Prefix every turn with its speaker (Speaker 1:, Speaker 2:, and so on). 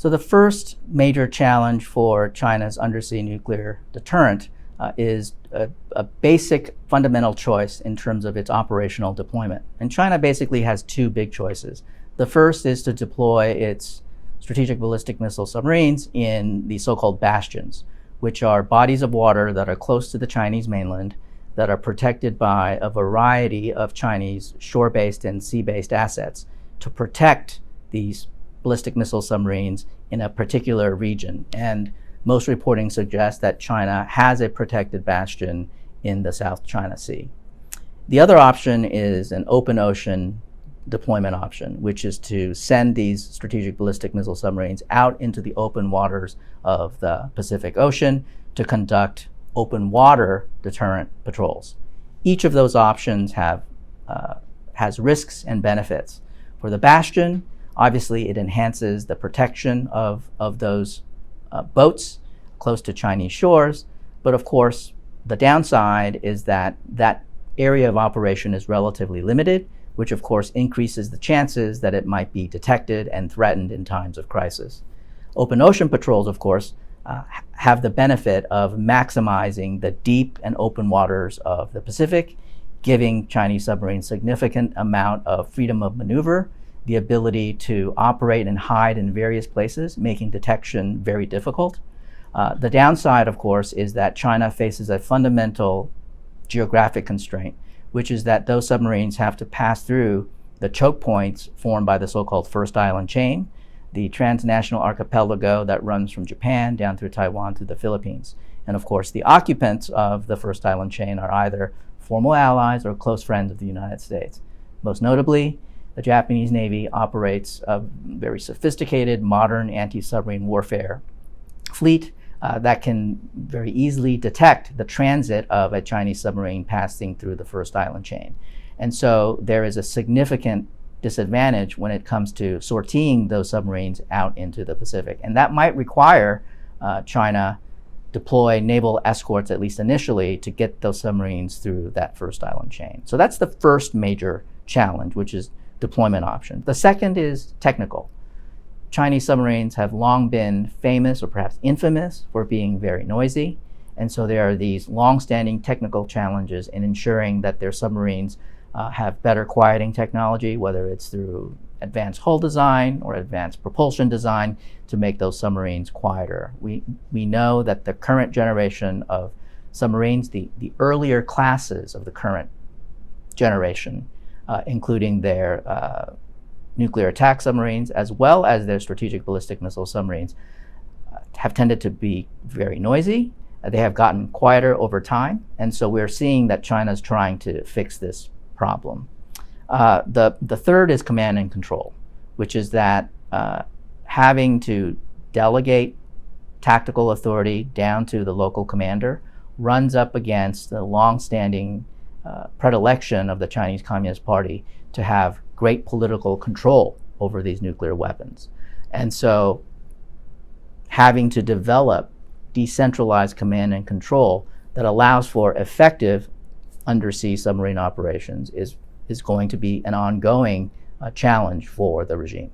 Speaker 1: So the first major challenge for China's undersea nuclear deterrent is a basic fundamental choice in terms of its operational deployment. And China basically has two big choices. The first is to deploy its strategic ballistic missile submarines in the so-called bastions, which are bodies of water that are close to the Chinese mainland that are protected by a variety of Chinese shore-based and sea-based assets to protect these ballistic missile submarines in a particular region. And most reporting suggests that China has a protected bastion in the South China Sea. The other option is an open ocean deployment option, which is to send these strategic ballistic missile submarines out into the open waters of the Pacific Ocean to conduct open water deterrent patrols. Each of those options has risks and benefits. For the bastion, obviously it enhances the protection of those boats close to Chinese shores, but of course the downside is that that area of operation is relatively limited, which of course increases the chances that it might be detected and threatened in times of crisis. Open ocean patrols, of course, have the benefit of maximizing the deep and open waters of the Pacific, giving Chinese submarines significant amount of freedom of maneuver, the ability to operate and hide in various places, making detection very difficult. The downside, of course, is that China faces a fundamental geographic constraint, which is that those submarines have to pass through the choke points formed by the so-called First Island Chain, the transnational archipelago that runs from Japan down through Taiwan to the Philippines. And of course, the occupants of the First Island Chain are either formal allies or close friends of the United States. Most notably, the Japanese Navy operates a very sophisticated, modern anti-submarine warfare fleet that can very easily detect the transit of a Chinese submarine passing through the First Island Chain. And so there is a significant disadvantage when it comes to sortieing those submarines out into the Pacific. And that might require China deploy naval escorts, at least initially, to get those submarines through that First Island Chain. So that's the first major challenge, which is deployment option. The second is technical. Chinese submarines have long been famous or perhaps infamous for being very noisy. And so there are these long-standing technical challenges in ensuring that their submarines have better quieting technology, whether it's through advanced hull design or advanced propulsion design to make those submarines quieter. We know that the current generation of submarines, the earlier classes of the current generation, including their nuclear attack submarines, as well as their strategic ballistic missile submarines, have tended to be very noisy. They have gotten quieter over time, and so we're seeing that China's trying to fix this problem. The third is command and control, which is that having to delegate tactical authority down to the local commander runs up against the long-standing predilection of the Chinese Communist Party to have great political control over these nuclear weapons. And so having to develop decentralized command and control that allows for effective undersea submarine operations is going to be an ongoing challenge for the regime.